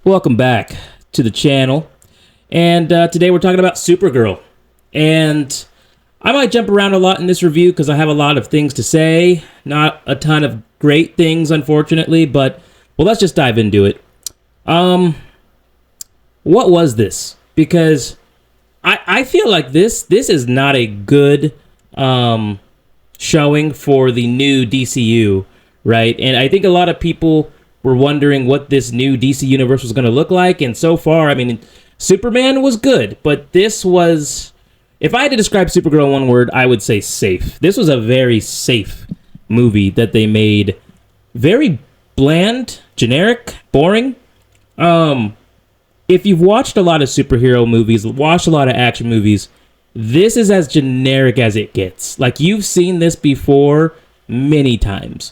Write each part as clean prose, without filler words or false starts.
Welcome back to the channel, and today we're talking about Supergirl, and I might jump around a lot in this review because I have a lot of things to say, not a ton of great things, unfortunately, but, well, let's just dive into it. What was this? Because I feel like this is not a good showing for the new DCU, right? And I think a lot of people were wondering what this new DC universe was going to look like, and so far, I mean, Superman was good, but this was, if I had to describe Supergirl in one word, I would say safe. This was a very safe movie that they made. Very bland, generic, boring. If you've watched a lot of superhero movies, watched a lot of action movies, this is as generic as it gets. Like, you've seen this before many times.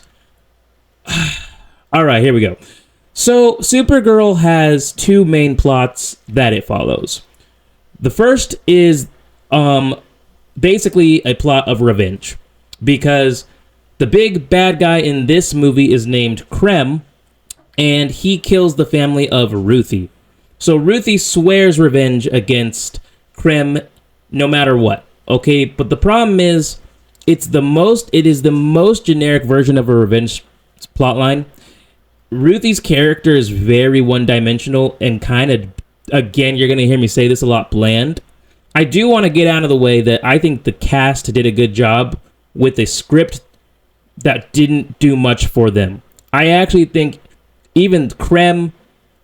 All right, here we go. So, Supergirl has two main plots that it follows. The first is basically a plot of revenge, because the big bad guy in this movie is named Krem, and he kills the family of Ruthie. So Ruthie swears revenge against Krem no matter what. Okay, but the problem is it is the most generic version of a revenge plotline. Ruthie's character is very one-dimensional and kind of, again, you're going to hear me say this a lot, bland. I do want to get out of the way that I think the cast did a good job with a script that didn't do much for them. I actually think even Krem,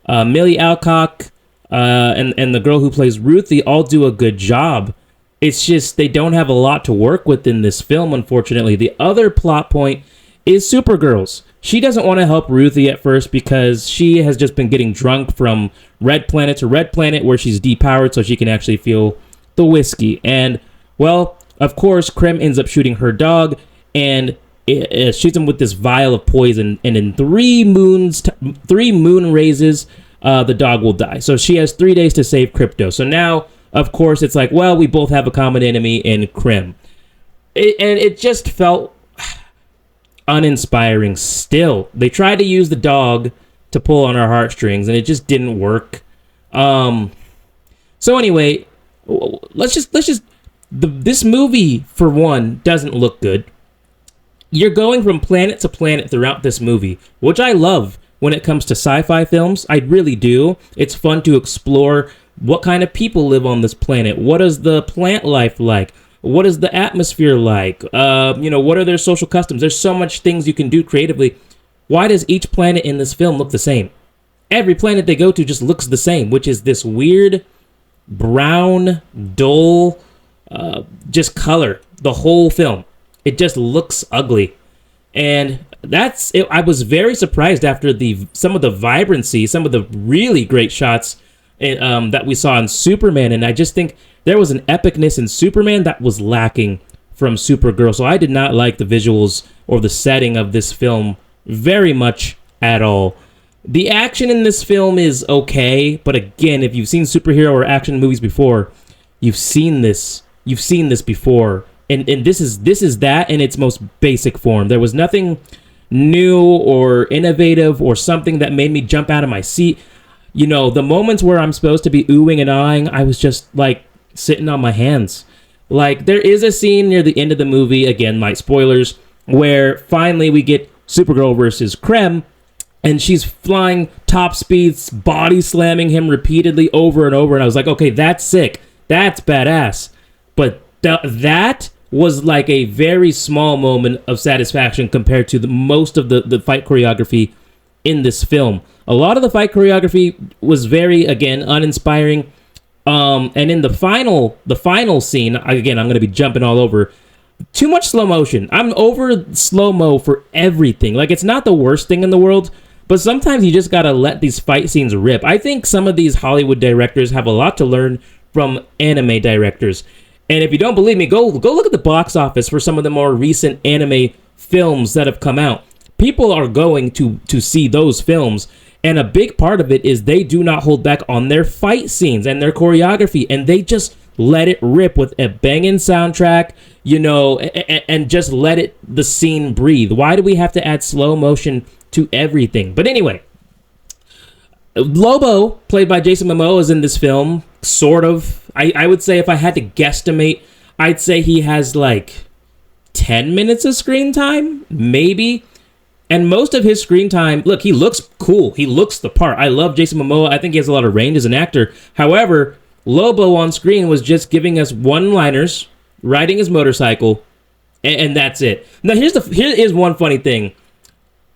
Millie Alcock, and the girl who plays Ruthie all do a good job. It's just they don't have a lot to work with in this film, unfortunately. The other plot point is Supergirl's. She doesn't want to help Ruthie at first because she has just been getting drunk from Red Planet to Red Planet, where she's depowered so she can actually feel the whiskey. And, well, of course, Krem ends up shooting her dog and shoots him with this vial of poison. And in 3 moon raises, the dog will die. So she has 3 days to save Crypto. So now, of course, it's like, well, we both have a common enemy in Krem. And it just felt uninspiring still. They tried to use the dog to pull on our heartstrings, and it just didn't work. So anyway, this movie, for one, doesn't look good. You're going from planet to planet throughout this movie, which I love when it comes to sci-fi films. I really do. It's fun to explore what kind of people live on this planet. What is the plant life like? What is the atmosphere like? What are their social customs? There's so much things you can do creatively. Why does each planet in this film look the same? Every planet they go to just looks the same, which is this weird, brown, dull, just color. The whole film. It just looks ugly. And that's it. I was very surprised after some of the vibrancy, some of the really great shots that we saw in Superman, and I just think there was an epicness in Superman that was lacking from Supergirl. So I did not like the visuals or the setting of this film very much at all. The action in this film is okay, but again, if you've seen superhero or action movies before, you've seen this before. And this is that in its most basic form. There was nothing new or innovative or something that made me jump out of my seat. You know, the moments where I'm supposed to be oohing and ahhing, I was just like sitting on my hands. Like, there is a scene near the end of the movie, again, light spoilers, where finally we get Supergirl versus Krem, and she's flying top speeds, body slamming him repeatedly over and over, and I was like, okay, that's sick. That's badass. But that was like a very small moment of satisfaction compared to most of the fight choreography in this film. A lot of the fight choreography was very, again, uninspiring. And in the final scene, again, I'm going to be jumping all over. Too much slow motion. I'm over slow-mo for everything. Like, it's not the worst thing in the world, but sometimes you just got to let these fight scenes rip. I think some of these Hollywood directors have a lot to learn from anime directors. And if you don't believe me, go look at the box office for some of the more recent anime films that have come out. People are going to see those films, and a big part of it is they do not hold back on their fight scenes and their choreography, and they just let it rip with a banging soundtrack, and just let the scene breathe. Why do we have to add slow motion to everything? But anyway, Lobo, played by Jason Momoa, is in this film. Sort of. I would say if I had to guesstimate, I'd say he has like 10 minutes of screen time, maybe. And most of his screen time, look, he looks cool. He looks the part. I love Jason Momoa. I think he has a lot of range as an actor. However, Lobo on screen was just giving us one-liners, riding his motorcycle, and that's it. Now, here is one funny thing.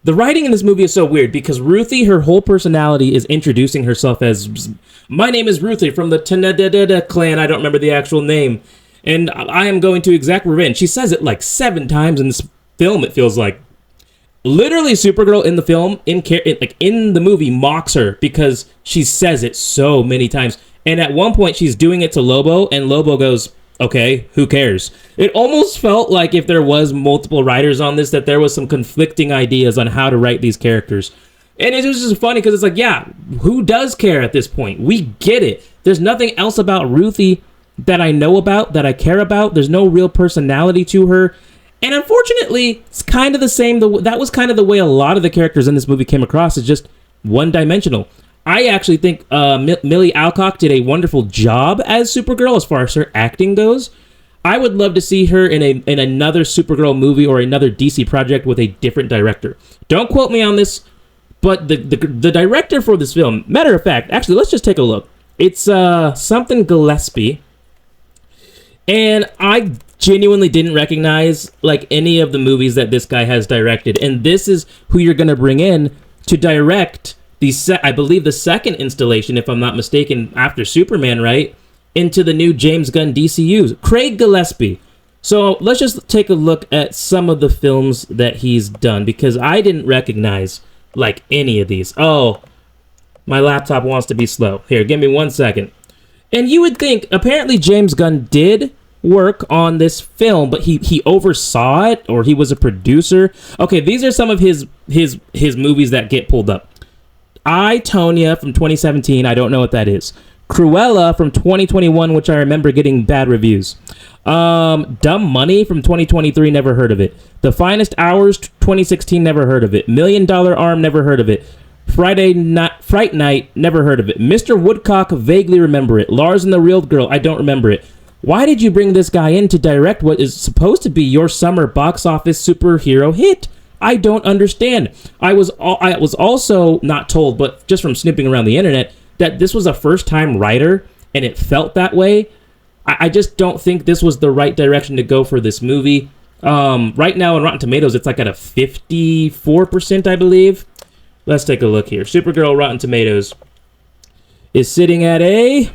The writing in this movie is so weird because Ruthie, her whole personality is introducing herself as, my name is Ruthie from the Tanadadada clan. I don't remember the actual name. And I am going to exact revenge. She says it like 7 times in this film, it feels like. Literally, Supergirl in the film, in the movie, mocks her because she says it so many times. And at one point, she's doing it to Lobo, and Lobo goes, okay, who cares? It almost felt like if there was multiple writers on this, that there was some conflicting ideas on how to write these characters. And it was just funny because it's like, yeah, who does care at this point? We get it. There's nothing else about Ruthie that I know about, that I care about. There's no real personality to her. And unfortunately, it's kind of the same. That was kind of the way a lot of the characters in this movie came across, is just one-dimensional. I actually think Millie Alcock did a wonderful job as Supergirl as far as her acting goes. I would love to see her in another Supergirl movie or another DC project with a different director. Don't quote me on this, but the director for this film, matter of fact, actually, let's just take a look. It's something Gillespie. And I genuinely didn't recognize like any of the movies that this guy has directed. And this is who you're going to bring in to direct I believe the second installation, if I'm not mistaken, after Superman, right? Into the new James Gunn DCU. Craig Gillespie. So let's just take a look at some of the films that he's done, because I didn't recognize like any of these. Oh, my laptop wants to be slow. Here, give me 1 second. And you would think, apparently James Gunn did work on this film, but he oversaw it, or he was a producer. Okay, these are some of his movies that get pulled up. I, Tonya from 2017, I don't know what that is. Cruella from 2021, which I remember getting bad reviews. Dumb Money from 2023, never heard of it. The Finest Hours 2016, never heard of it. $1 Million Arm, never heard of it. Fright Night, never heard of it. Mr. Woodcock, vaguely remember it. Lars and the Real Girl, I don't remember it. Why did you bring this guy in to direct what is supposed to be your summer box office superhero hit? I don't understand. I was also not told, but just from snooping around the internet, that this was a first-time writer, and it felt that way. I just don't think this was the right direction to go for this movie. Right now on Rotten Tomatoes, it's like at a 54%, I believe. Let's take a look here. Supergirl Rotten Tomatoes is sitting at I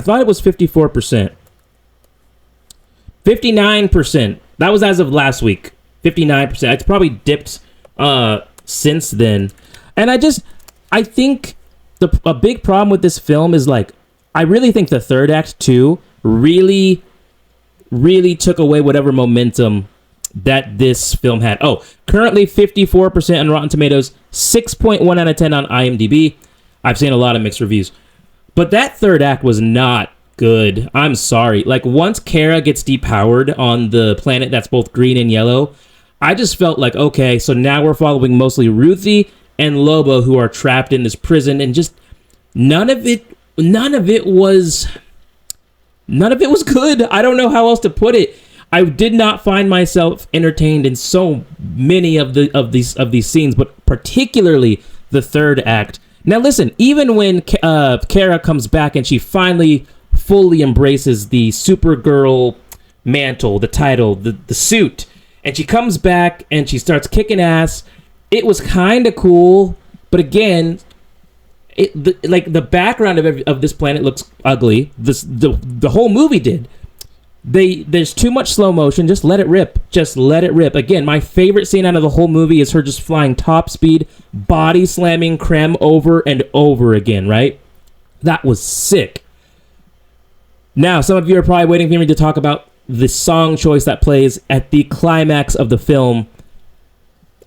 thought it was 54%. 59%. That was as of last week. 59%. It's probably dipped since then. And I think a big problem with this film is, like, I really think the third act too really took away whatever momentum that this film had. Oh, currently 54% on Rotten Tomatoes, 6.1 out of 10 on IMDb. I've seen a lot of mixed reviews. But that third act was not good. I'm sorry. Like, once Kara gets depowered on the planet that's both green and yellow, I just felt like, okay, so now we're following mostly Ruthie and Lobo, who are trapped in this prison, and just none of it was good. I don't know how else to put it. I did not find myself entertained in so many of these scenes, but particularly the third act. Now listen, even when Kara comes back and she finally fully embraces the Supergirl mantle, the title, the suit, and she comes back and she starts kicking ass, it was kind of cool. But again, the background of this planet looks ugly. The whole movie did. There's too much slow motion. Just let it rip. Again, my favorite scene out of the whole movie is her just flying top speed, body slamming Krem over and over again, right? That was sick. Now, some of you are probably waiting for me to talk about the song choice that plays at the climax of the film.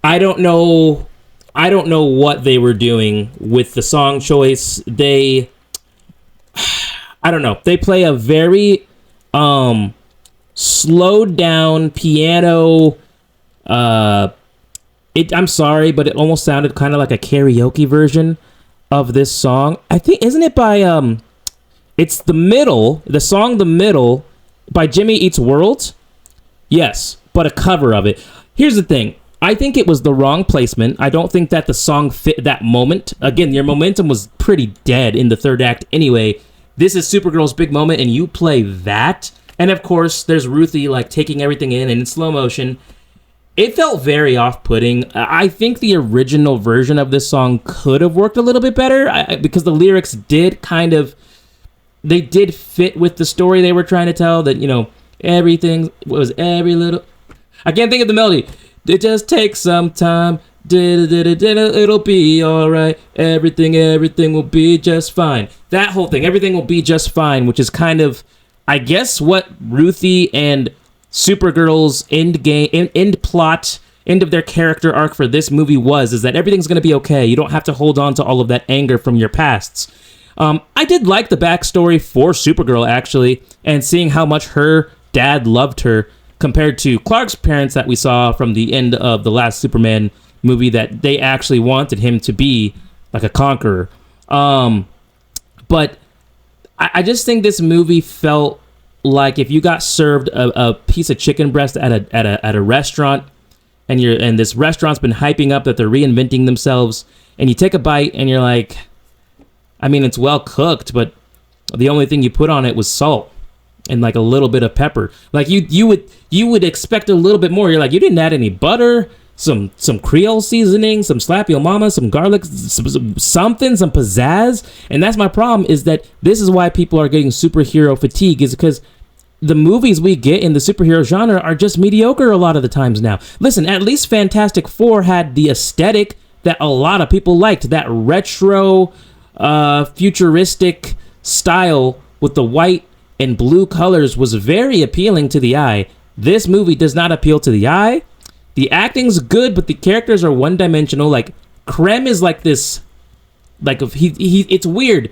I don't know what they were doing with the song choice. I don't know. They play a very slowed down piano. I'm sorry, but it almost sounded kind of like a karaoke version of this song. I think, isn't it by it's the song The Middle by Jimmy Eats World? Yes, but a cover of it. Here's the thing. I think it was the wrong placement. I don't think that the song fit that moment. Again, your momentum was pretty dead in the third act anyway. This is Supergirl's big moment, and you play that. And of course, there's Ruthie like taking everything in and in slow motion. It felt very off-putting. I think the original version of this song could have worked a little bit better because the lyrics did they did fit with the story they were trying to tell. That, you know, everything was every little... I can't think of the melody. It just takes some time. It'll be all right. Everything will be just fine. That whole thing, everything will be just fine, which is kind of, I guess, what Ruthie and Supergirl's end plot, end of their character arc for this movie is that everything's going to be okay. You don't have to hold on to all of that anger from your pasts. I did like the backstory for Supergirl, actually, and seeing how much her dad loved her compared to Clark's parents that we saw from the end of the last Superman movie, that they actually wanted him to be like a conqueror. But I just think this movie felt like if you got served a piece of chicken breast at a restaurant, and this restaurant's been hyping up that they're reinventing themselves, and you take a bite and you're like, I mean, it's well cooked, but the only thing you put on it was salt and like a little bit of pepper. Like you would expect a little bit more. You're like, you didn't add any butter, some Creole seasoning, some slap your mama, some garlic, some pizzazz. And that's my problem, is that this is why people are getting superhero fatigue, is because the movies we get in the superhero genre are just mediocre a lot of the times now. Listen, at least Fantastic Four had the aesthetic that a lot of people liked, that retro, futuristic style with the white and blue colors was very appealing to the eye. This movie does not appeal to the eye. The acting's good, but the characters are one-dimensional. Like, Krem is like this, like, it's weird.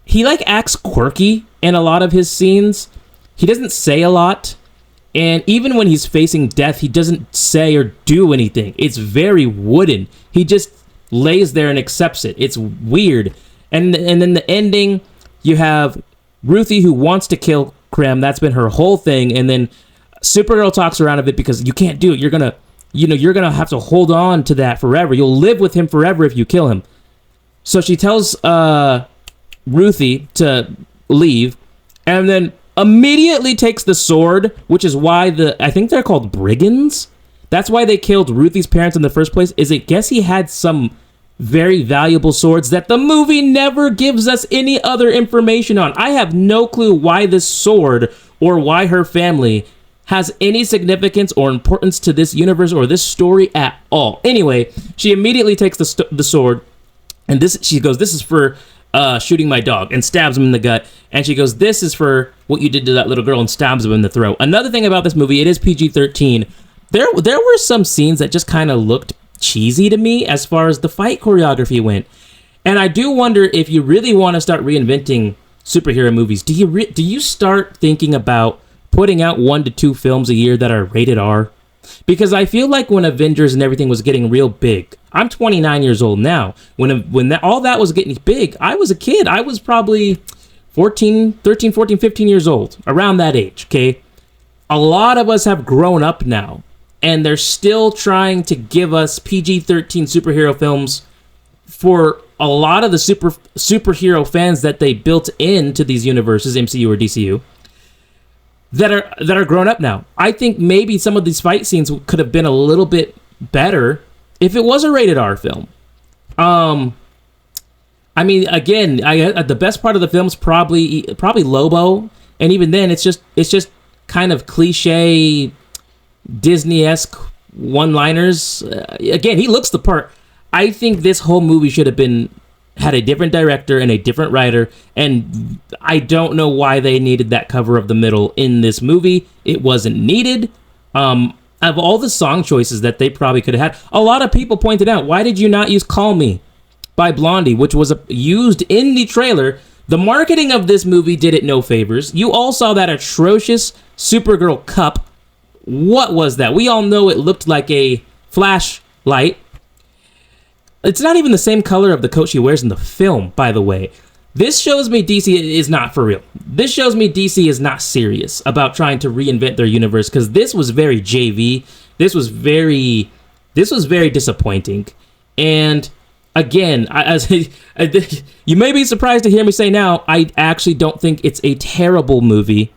He like acts quirky in a lot of his scenes. He doesn't say a lot, and even when he's facing death, he doesn't say or do anything. It's very wooden. He just lays there and accepts it. It's weird. And then the ending, you have Ruthie who wants to kill Krem. That's been her whole thing. And then Supergirl talks her out of it because you can't do it. You're gonna have to hold on to that forever. You'll live with him forever if you kill him. So she tells Ruthie to leave, and then immediately takes the sword, which is why I think they're called brigands. That's why they killed Ruthie's parents in the first place. Is it guess he had some very valuable swords that the movie never gives us any other information on. I have no clue why this sword or why her family has any significance or importance to this universe or this story at all. Anyway, she immediately takes the sword, and she goes, this is for shooting my dog, and stabs him in the gut. And she goes, this is for what you did to that little girl, and stabs him in the throat. Another thing about this movie, it is PG-13. There were some scenes that just kind of looked cheesy to me as far as the fight choreography went. And I do wonder, if you really want to start reinventing superhero movies, do you start thinking about putting out 1 to 2 films a year that are rated R? Because I feel like when Avengers and everything was getting real big, I'm 29 years old now. When all that was getting big, I was a kid. I was probably 13, 14, 15 years old, around that age, okay? A lot of us have grown up now, and they're still trying to give us PG-13 superhero films for a lot of the superhero fans that they built into these universes, MCU or DCU, that are grown up now. I think maybe some of these fight scenes could have been a little bit better if it was a rated R film. I mean, again, the best part of the film is probably Lobo, and even then, it's just kind of cliche Disney-esque one-liners. Again, he looks the part. I think this whole movie should have had a different director and a different writer, and I don't know why they needed that cover of The Middle in this movie. It wasn't needed. Of all the song choices that they probably could have had, a lot of people pointed out, why did you not use Call Me by Blondie, which was used in the trailer? The marketing of this movie did it no favors. You all saw that atrocious Supergirl cup. What was that? We all know it looked like a flashlight. It's not even the same color of the coat she wears in the film, by the way. This shows me DC is not for real. This shows me DC is not serious about trying to reinvent their universe, because this was very JV. This was very disappointing. And again, you may be surprised to hear me say now, I actually don't think it's a terrible movie.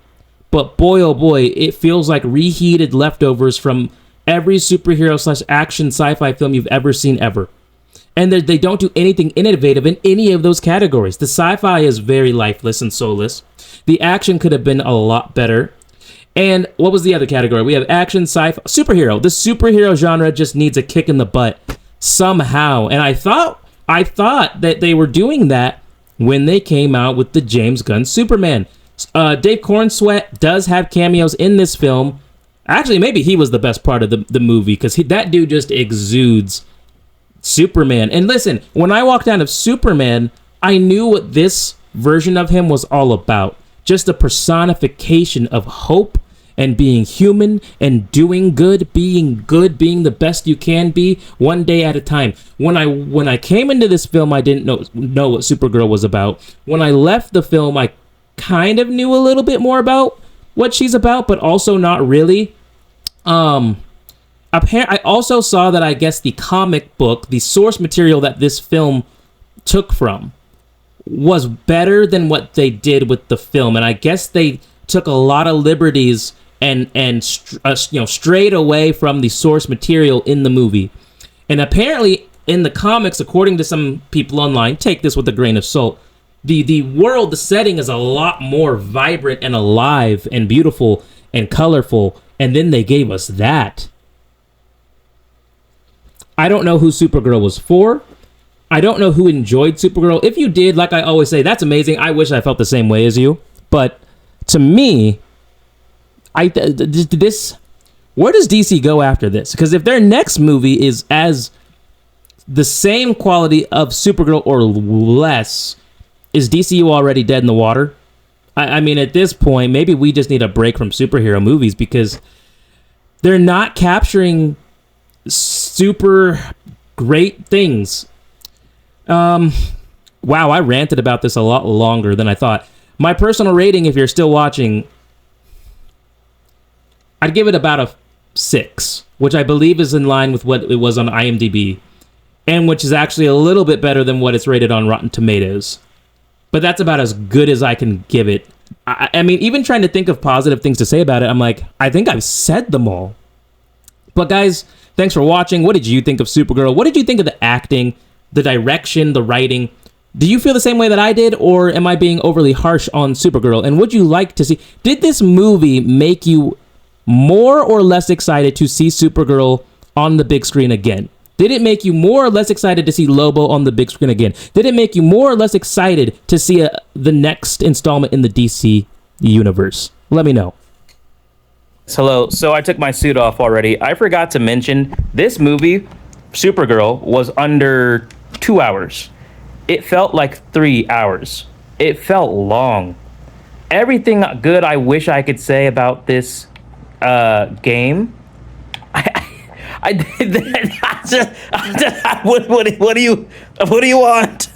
But boy, oh boy, it feels like reheated leftovers from every superhero / action sci-fi film you've ever seen ever. And they don't do anything innovative in any of those categories. The sci-fi is very lifeless and soulless. The action could have been a lot better. And what was the other category? We have action, sci-fi, superhero. The superhero genre just needs a kick in the butt somehow. And I thought that they were doing that when they came out with the James Gunn Superman. Dave Cornsweet does have cameos in this film. Actually, maybe he was the best part of the movie, because that dude just exudes Superman. And listen, when I walked out of Superman, I knew what this version of him was all about. Just a personification of hope and being human and doing good, being the best you can be, one day at a time. When I came into this film, I didn't know what Supergirl was about. When I left the film, I kind of knew a little bit more about what she's about, but also not really. I also saw that I guess the comic book, the source material that this film took from, was better than what they did with the film, and I guess they took a lot of liberties and strayed away from the source material in the movie. And apparently, in the comics, according to some people online, take this with a grain of salt, the world, the setting is a lot more vibrant and alive and beautiful and colorful, and then they gave us that. I don't know who Supergirl was for. I don't know who enjoyed Supergirl. If you did, like I always say, that's amazing. I wish I felt the same way as you. But to me, where does DC go after this? Because if their next movie is as the same quality of Supergirl or less, is DCU already dead in the water? I mean, at this point, maybe we just need a break from superhero movies, because they're not capturing super great things. Wow, I ranted about this a lot longer than I thought. My personal rating, if you're still watching, I'd give it about a 6, which I believe is in line with what it was on IMDb, and which is actually a little bit better than what it's rated on Rotten Tomatoes. But that's about as good as I can give it. I mean, even trying to think of positive things to say about it, I'm like, I think I've said them all. But guys, thanks for watching. What did you think of Supergirl? What did you think of the acting, the direction, the writing? Do you feel the same way that I did, or am I being overly harsh on Supergirl? And would you like to see... Did this movie make you more or less excited to see Supergirl on the big screen again? Did it make you more or less excited to see Lobo on the big screen again? Did it make you more or less excited to see the next installment in the DC universe? Let me know. Hello, so I took my suit off already. I forgot to mention, this movie, Supergirl, was under 2 hours. It felt like 3 hours. It felt long. Everything good I wish I could say about this game, I did that. What do you want?